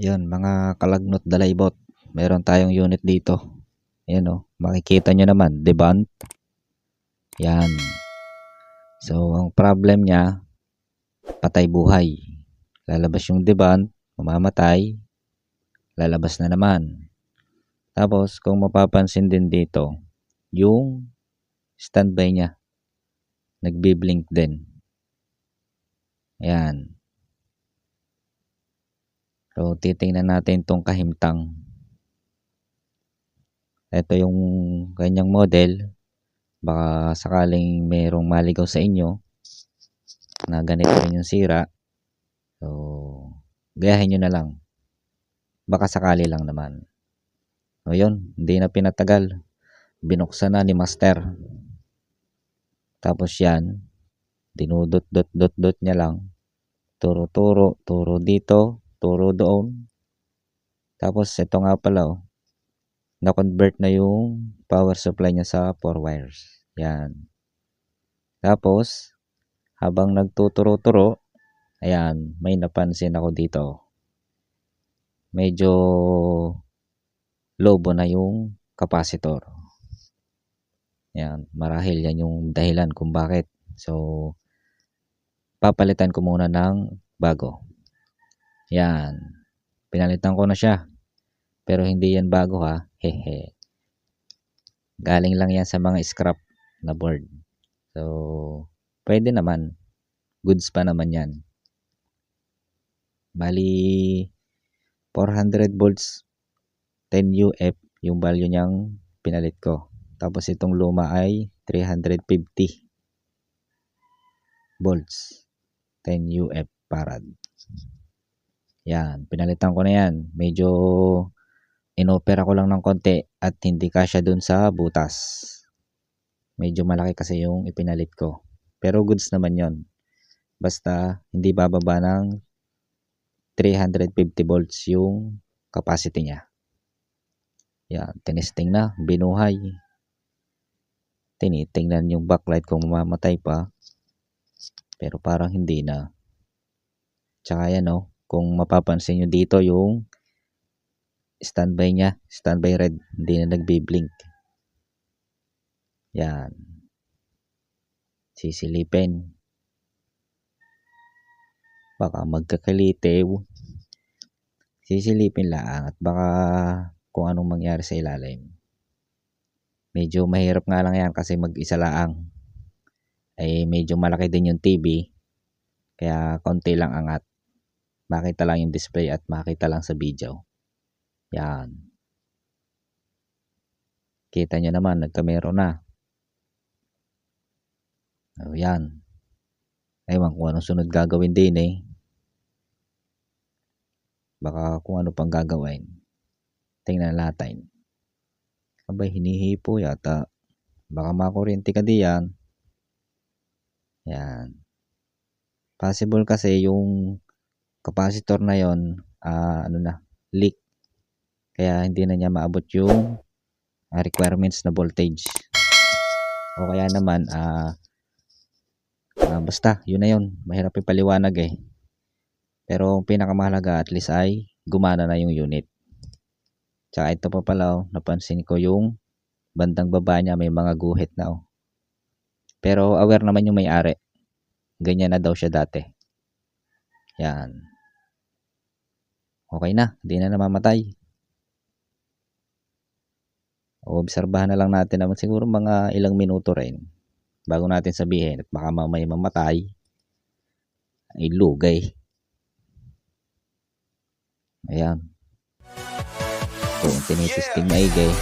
Yan mga kalagnot dalaybot. Meron tayong unit dito. Ayan o. Makikita nyo naman. Deband. Yan. So, ang problem niya, patay buhay. Lalabas yung deband, mamamatay, lalabas na naman. Tapos, kung mapapansin din dito, yung standby niya, nagbi-blink din. Ayan. So, titingnan natin itong kahimtang. Ito yung kanyang model. Baka sakaling mayroong maligaw sa inyo na ganito rin yung sira. So, gayahin nyo na lang. Baka sakali lang naman. O yun, hindi na pinatagal. Binuksan na ni Master. Tapos yan, dinudot-dot-dot-dot niya lang. Turo-turo, turo dito, turo doon. Tapos ito nga pala oh, na-convert na yung power supply niya sa 4 wires. Yan. Tapos, habang nagtuturo-turo, ayan, may napansin ako dito. Medyo lobo na yung capacitor. Yan, marahil yan yung dahilan kung bakit. So, papalitan ko muna ng bago. Yan. Pinalitan ko na siya. Pero hindi yan bago ha. Hehe. Galing lang yan sa mga scrap na board. So, pwede naman. Goods pa naman yan. Bali, 400 volts 10 UF yung value niyang pinalit ko. Tapos itong luma ay 350 volts 10 UF farad. Yan, pinalitan ko na yan. Medyo inopera ko lang ng konti at hindi kasya dun sa butas. Medyo malaki kasi yung ipinalit ko. Pero goods naman yon. Basta hindi bababa ng 350 volts yung capacity niya. Yan, tinesting na, binuhay. Tinitingnan yung backlight kung mamamatay pa. Pero parang hindi na. Tsaka yan oh, kung mapapansin nyo dito yung standby niya, standby red, hindi na nagbi-blink. Yan. Sisilipin. Baka magkakalitew. Sisilipin lang at baka kung anong mangyari sa ilalim. Medyo mahirap nga lang yan kasi mag-isa laang. Ay medyo malaki din yung TV. Kaya konti lang angat. Makita lang yung display at makita lang sa video. Yan. Kita nyo naman, nagkamero na. O yan. Ewan kung anong sunod gagawin din eh. Baka kung ano pang gagawin. Tingnan natin. Abay, hinihipo yata. Baka makuryente ka diyan. Yan. Possible kasi yung capacitor na yon leak. Kaya hindi na niya maabot yung requirements na voltage. O kaya naman, basta, yun na yun. Mahirap ipaliwanag eh. Pero ang pinakamahalaga at least ay gumana na yung unit. Tsaka ito pa pala, oh, napansin ko yung bandang baba niya may mga guhit na. Oh. Pero aware naman yung may-ari. Ganyan na daw siya dati. Yan. Okay na, hindi na namamatay. Obserbahan na lang natin naman siguro mga ilang minuto rin bago natin sabihin at baka mamaya mamatay ay lugay. Ayan. Kung tinitesting maigay